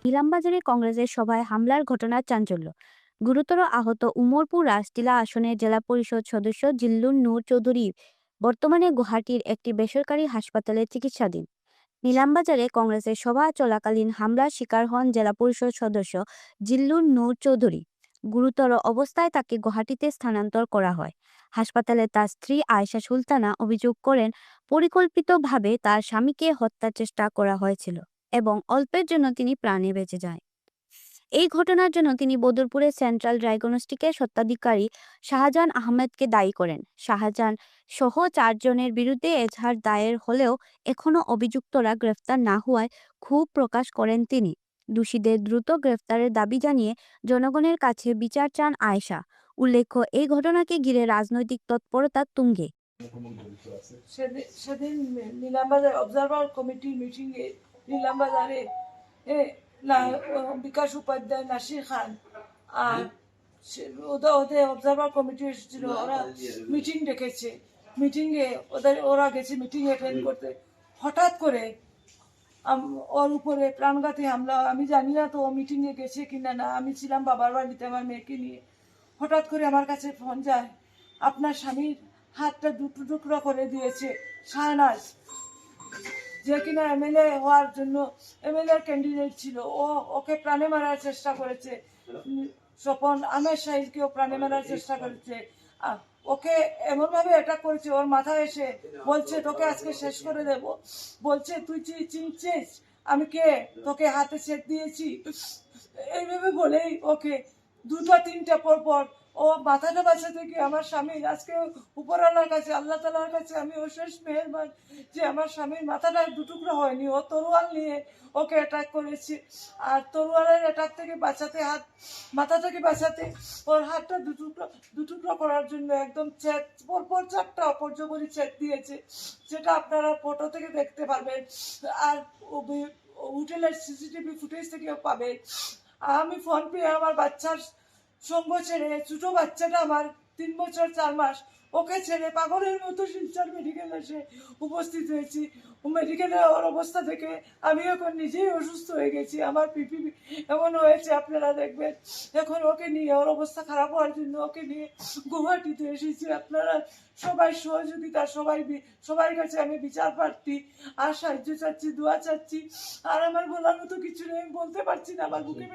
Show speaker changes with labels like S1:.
S1: ইলামবাজারে কংগ্রেসের সভায় হামলার ঘটনার চাঞ্চল্য। গুরুতর আহত উমরপুর রাজটিলা আসনের জেলা পরিষদ সদস্য জিল্লুর নূর চৌধুরী বর্তমানে গুয়াহাটির একটি বেসরকারি হাসপাতালে চিকিৎসাধীন। নীলামবাজারে কংগ্রেসের সভা চলাকালীন হামলার শিকার হন জেলা পরিষদ সদস্য জিল্লুর নূর চৌধুরী। গুরুতর অবস্থায় তাকে গুয়াহাটিতে স্থানান্তর করা হয়। হাসপাতালে তার স্ত্রী আয়েশা সুলতানা অভিযোগ করেন, পরিকল্পিতভাবে তার স্বামীকে হত্যার চেষ্টা করা হয়েছিল এবং অল্পের জন্য তিনি প্রাণে বেঁচে যায়। এই ঘটনার জন্য তিনি বদরপুরের সেন্ট্রাল ডায়াগনস্টিকের স্বত্বাধিকারী শাহজাহান আহমেদকে দায়ী করেন। শাহজাহান সহ 4 জনের বিরুদ্ধে এজাহার দায়ের হলেও এখনও অভিযুক্তরা গ্রেফতার না হওয়ায় ক্ষোভ প্রকাশ করেন তিনি। দোষীদের দ্রুত গ্রেফতারের দাবি জানিয়ে জনগণের কাছে বিচার চান আয়েশা। উল্লেখ্য, এই ঘটনাকে ঘিরে রাজনৈতিক তৎপরতা তুঙ্গে।
S2: সেদিন নীলামবাজার অবজারভার কমিটি মিটিংয়ে নীলামবাজারে বিকাশ উপাধ্যায়, নাসির খান আর ওদের অবজারভার কমিটি এসেছিল। ওরা মিটিং ডেকেছে, মিটিংয়ে ওরা গেছে মিটিং অ্যাটেন্ড করতে। হঠাৎ করে ওর উপরে প্রাণঘাতী হামলা। আমি জানি না তো ও মিটিংয়ে গেছে কিনা না। আমি ছিলাম বাবার বাড়িতে আমার মেয়েকে নিয়ে। হঠাৎ করে আমার কাছে ফোন যায়, আপনার স্বামীর হাতটা দুটো টুকরো করে দিয়েছে শাহনাজ, যে কিনা এমএলএ হওয়ার জন্য এমএলএ ক্যান্ডিডেট ছিল। ওকে প্রাণে মারার চেষ্টা করেছে। স্বপন আমের সাহিলকেও প্রাণে মারার চেষ্টা করেছে। ওকে এমনভাবে অ্যাটাক করেছে, ওর মাথায় এসে বলছে তোকে আজকে শেষ করে দেব। বলছে তুই চিনছিস আমি কে, তোকে হাতে ছেদ দিয়েছি। এইভাবে বলেই ওকে দুটো তিনটা পর পর ও মাথাটা বাঁচাতে গিয়ে আমার স্বামীর আজকে উপরওয়ালার কাছে, আল্লাহ তাআলার কাছে আমি অশেষ মেহেরবান যে আমার স্বামীর মাথাটা দুটুকরো হয়নি। ও তরোয়াল নিয়ে ওকে অ্যাটাক করেছে। আর তরোয়ালের অ্যাটাক থেকে বাঁচাতে, মাথাটাকে বাঁচাতে ওর হাতটা দুটুকরো করার জন্য একদম ছেদ পরপর 4টা অপর্যবরী ছেদ দিয়েছে, যেটা আপনারা ফটো থেকে দেখতে পারবেন আর হোটেলের সিসিটিভি ফুটেজ থেকেও পাবেন। আমি ফোন পেয়ে আমার বাচ্চার সঙ্গ ছেড়ে, ছোট বাচ্চাটা আমার 3 বছর 4 মাস, ওকে ছেড়ে পাগলের মতো শিলচর মেডিকেল এসে উপস্থিত হয়েছি। মেডিকেলে ওর অবস্থা দেখে আমি এখন নিজেই অসুস্থ হয়ে গেছি। আমার পিপি এমন হয়েছে আপনারা দেখবেন। এখন ওকে নিয়ে, ওর অবস্থা খারাপ হওয়ার জন্য ওকে নিয়ে গুয়াহাটিতে এসেছি। আপনারা সবাই সহযোগিতা, সবার কাছে আমি বিচার প্রার্থী আর সাহায্য চাচ্ছি, দোয়া চাচ্ছি। আর আমার বলার মতো কিছু নেই, আমি বলতে পারছি না, আমার বুকে